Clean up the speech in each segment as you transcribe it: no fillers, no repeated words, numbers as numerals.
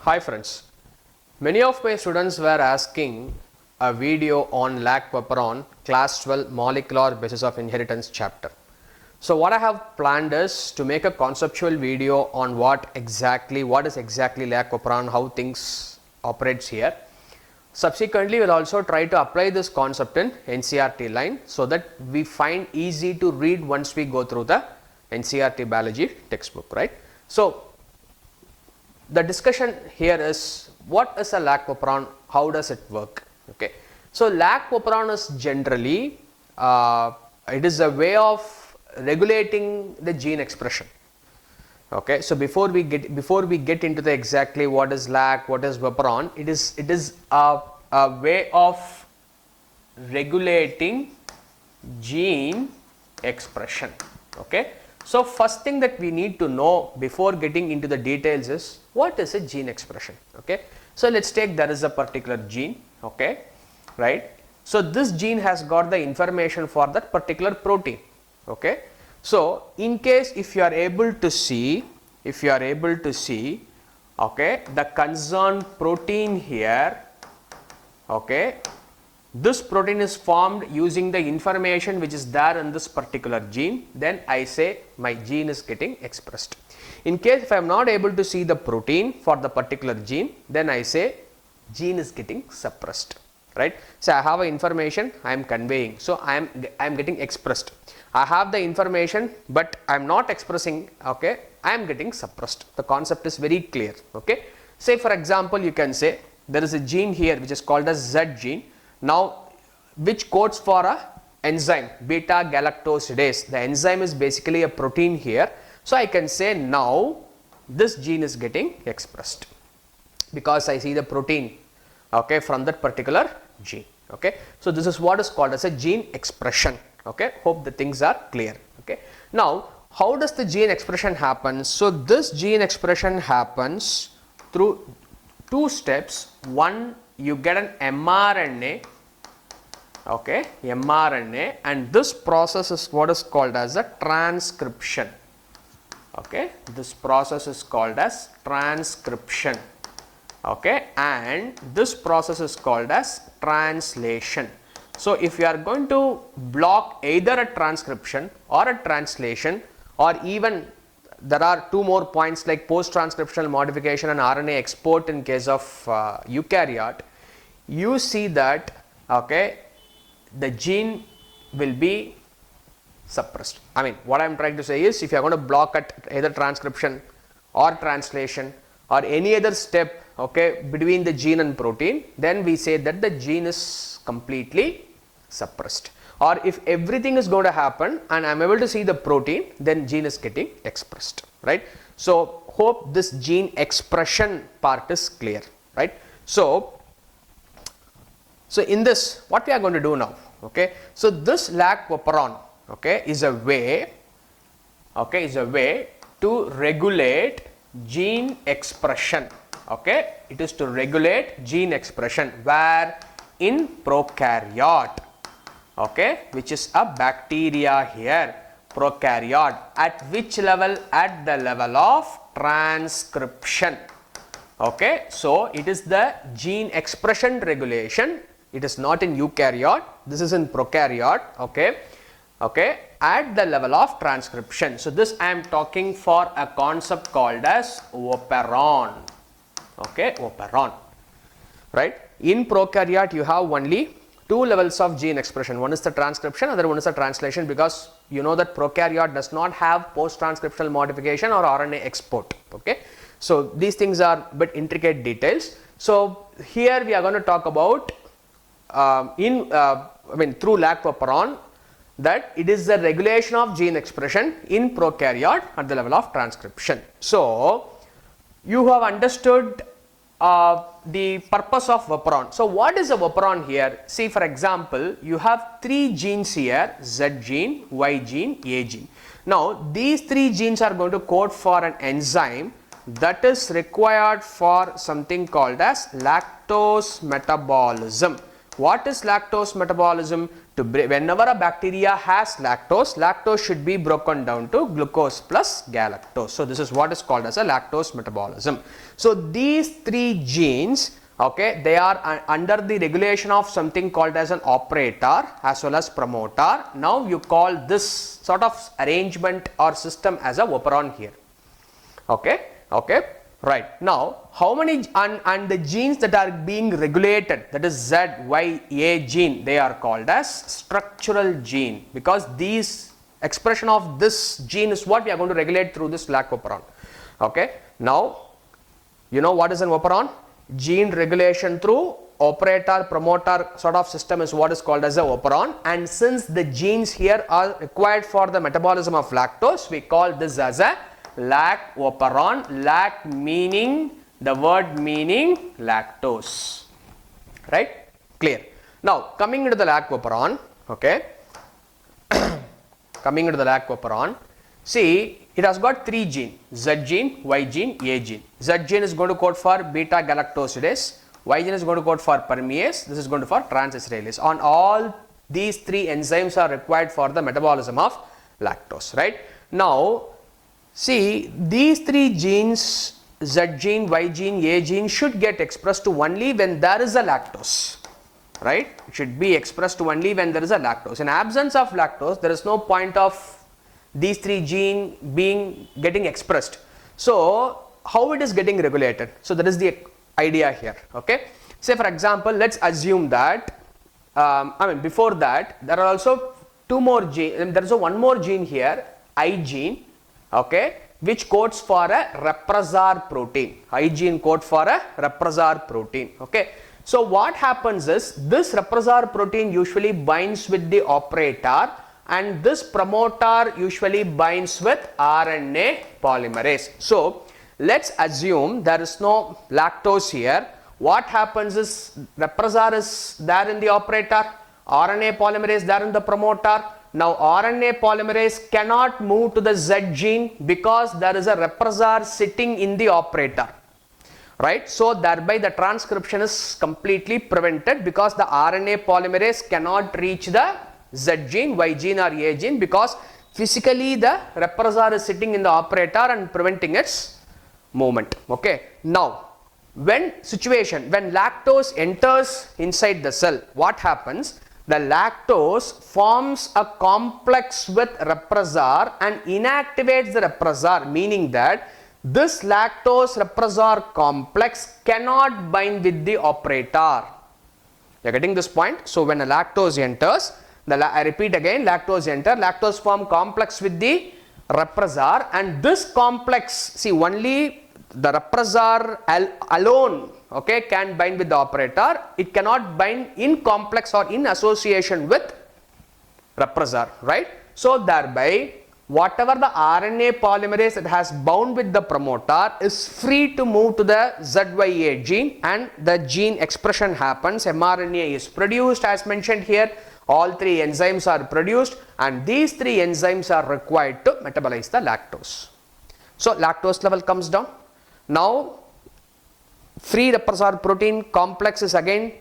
Hi friends, many of my students were asking a video on Lac Operon class 12 molecular basis of inheritance chapter. So what I have planned is to make a conceptual video on what is exactly Lac Operon, how things operates here. Subsequently, we will also try to apply this concept in NCERT line so that we find easy to read once we go through the NCERT biology textbook, right? So the discussion here is what is a Lac Operon, how does it work? Okay, so Lac Operon is generally it is a way of regulating the gene expression. Okay, so before we get into the exactly what is Lac, what is Operon, it is a way of regulating gene expression. Okay, so first thing that we need to know before getting into the details is what is a gene expression. Okay, so let's take there is a particular gene. Okay, right, so this gene has got the information for that particular protein. Okay, so in case if you are able to see okay, the concerned protein here, okay, this protein is formed using the information which is there in this particular gene, then I say my gene is getting expressed. In case if I am not able to see the protein for the particular gene, then I say gene is getting suppressed, right? So I have a information I am conveying, so I am getting expressed. I have the information but I am not expressing, okay, I am getting suppressed. The concept is very clear. Okay, say for example you can say there is a gene here which is called as Z gene, now which codes for a enzyme beta galactosidase. The enzyme is basically a protein here, so I can say now this gene is getting expressed because I see the protein, okay, from that particular gene. Okay, so this is what is called as a gene expression. Okay, hope the things are clear. Okay, now how does the gene expression happen? So this gene expression happens through two steps. One, you get an mRNA, okay, mRNA, and this process is what is called as a transcription. Okay, this process is called as transcription. Okay, and this process is called as translation. So if you are going to block either a transcription or a translation, or even there are two more points like post-transcriptional modification and RNA export in case of eukaryote, you see that, okay, the gene will be suppressed. I mean, what I am trying to say is if you are going to block at either transcription or translation or any other step, okay, between the gene and protein, then we say that the gene is completely suppressed. Or if everything is going to happen and I am able to see the protein, then gene is getting expressed, right? So hope this gene expression part is clear, right? So in this, what we are going to do now, okay, so this Lac Operon, okay, is a way to regulate gene expression. Okay, it is to regulate gene expression where in prokaryote, okay, which is a bacteria here, prokaryote. At which level? At the level of transcription. Okay, so it is the gene expression regulation. It is not in eukaryote, this is in prokaryote. Okay, okay, at the level of transcription. So this I am talking for a concept called as operon. Okay, operon, right? In prokaryote you have only two levels of gene expression. One is the transcription, other one is the translation, because you know that prokaryote does not have post-transcriptional modification or RNA export. Okay, so these things are bit intricate details. So here we are going to talk about through Lac Operon, that it is the regulation of gene expression in prokaryote at the level of transcription. So you have understood the purpose of Operon. So what is a Operon here? See, for example, you have three genes here, Z gene, Y gene, A gene. Now these three genes are going to code for an enzyme that is required for something called as lactose metabolism. What is lactose metabolism? whenever a bacteria has lactose, lactose should be broken down to glucose plus galactose. So this is what is called as a lactose metabolism. So these three genes, okay, they are under the regulation of something called as an operator as well as promoter. Now you call this sort of arrangement or system as a operon here. Okay, right. Now how many and the genes that are being regulated, that is Z, Y, A gene, they are called as structural gene, because these expression of this gene is what we are going to regulate through this Lac Operon. Okay, now you know what is an operon? Gene regulation through operator promoter sort of system is what is called as a operon, and since the genes here are required for the metabolism of lactose, we call this as a Lac Operon. Lac meaning, the word meaning lactose, right? Clear. Now coming into the Lac Operon, okay, coming into the Lac Operon, see, it has got three genes, Z gene, Y gene, A gene. Z gene is going to code for beta galactosidase, Y gene is going to code for permease, this is going to for transacrylase. On all these three enzymes are required for the metabolism of lactose, right? Now see, these three genes, Z gene, Y gene, A gene, should get expressed to only when there is a lactose, right? It should be expressed to only when there is a lactose. In absence of lactose, there is no point of these three genes getting expressed. So how it is getting regulated? So that is the idea here. Okay, say for example, let's assume that before that there are also two more genes. There is a one more gene here, I gene, okay, which codes for a repressor protein. I gene code for a repressor protein. Okay, so what happens is this repressor protein usually binds with the operator, and this promoter usually binds with RNA polymerase. So let's assume there is no lactose here. What happens is repressor is there in the operator, RNA polymerase there in the promoter. Now RNA polymerase cannot move to the Z gene because there is a repressor sitting in the operator, right? So thereby the transcription is completely prevented because the RNA polymerase cannot reach the Z gene, Y gene or A gene because physically the repressor is sitting in the operator and preventing its movement. Okay. Now when lactose enters inside the cell, what happens? The lactose forms a complex with repressor and inactivates the repressor, meaning that this lactose repressor complex cannot bind with the operator. You are getting this point? So when a lactose enters, I repeat again, lactose form complex with the repressor, and this complex, see, only the repressor alone, okay, can bind with the operator. It cannot bind in complex or in association with repressor, right? So thereby whatever the RNA polymerase that has bound with the promoter is free to move to the ZYA gene, and the gene expression happens. mRNA is produced as mentioned here. All three enzymes are produced, and these three enzymes are required to metabolize the lactose. So lactose level comes down. Now free repressor protein complex is again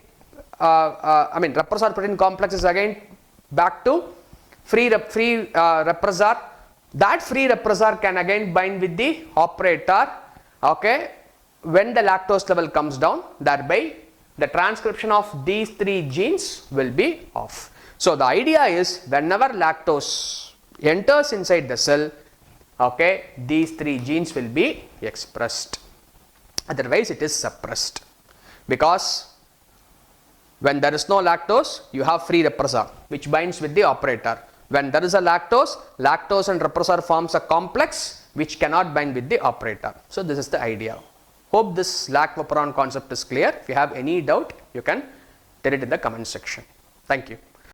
repressor protein complex is again back to free repressor. That free repressor can again bind with the operator, okay, when the lactose level comes down. Thereby the transcription of these three genes will be off. So the idea is whenever lactose enters inside the cell, okay, these three genes will be expressed, otherwise it is suppressed, because when there is no lactose you have free repressor which binds with the operator. When there is a lactose and repressor forms a complex which cannot bind with the operator. So this is the idea. Hope this Lac Operon concept is clear. If you have any doubt, you can tell it in the comment section. Thank you.